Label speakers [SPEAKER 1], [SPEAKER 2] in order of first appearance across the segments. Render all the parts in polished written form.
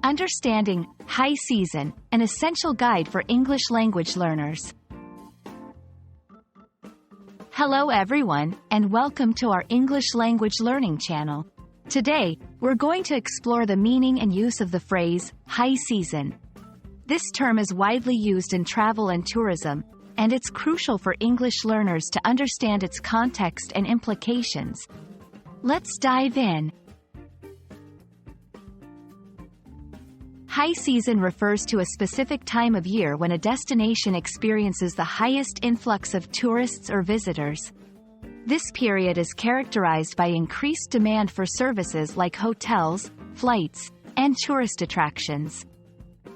[SPEAKER 1] Understanding high season, an essential guide for English language learners. Hello everyone, and welcome to our English language learning channel. Today, we're going to explore the meaning and use of the phrase, high season. This term is widely used in travel and tourism, and it's crucial for English learners to understand its context and implications. Let's dive in. High season refers to a specific time of year when a destination experiences the highest influx of tourists or visitors. This period is characterized by increased demand for services like hotels, flights, and tourist attractions.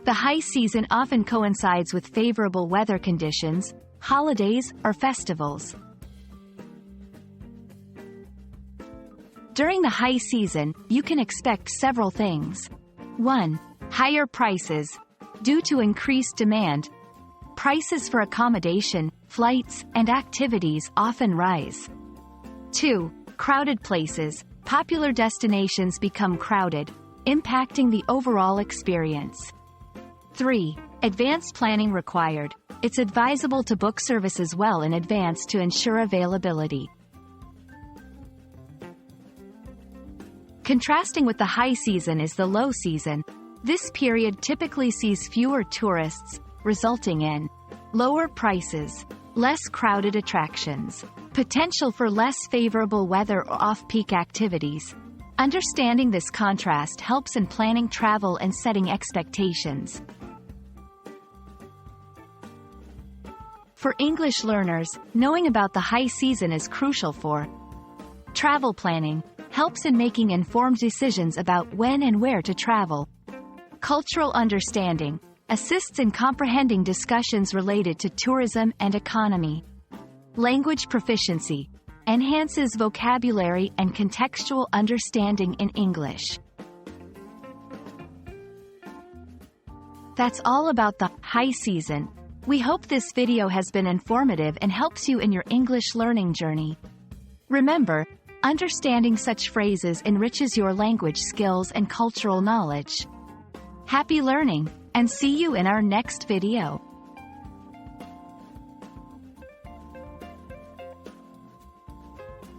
[SPEAKER 1] The high season often coincides with favorable weather conditions, holidays, or festivals. During the high season, you can expect several things. 1. Higher prices. Due to increased demand, prices for accommodation, flights, and activities often rise. 2. Crowded places. Popular destinations become crowded, impacting the overall experience. 3. Advanced planning required. It's advisable to book services well in advance to ensure availability. Contrasting with the high season is the low season. This period typically sees fewer tourists, resulting in lower prices, less crowded attractions, potential for less favorable weather or off-peak activities. Understanding this contrast helps in planning travel and setting expectations. For English learners, knowing about the high season is crucial for travel planning, helps in making informed decisions about when and where to travel. Cultural understanding, assists in comprehending discussions related to tourism and economy. Language proficiency, enhances vocabulary and contextual understanding in English. That's all about the high season. We hope this video has been informative and helps you in your English learning journey. Remember, understanding such phrases enriches your language skills and cultural knowledge. Happy learning, and see you in our next video.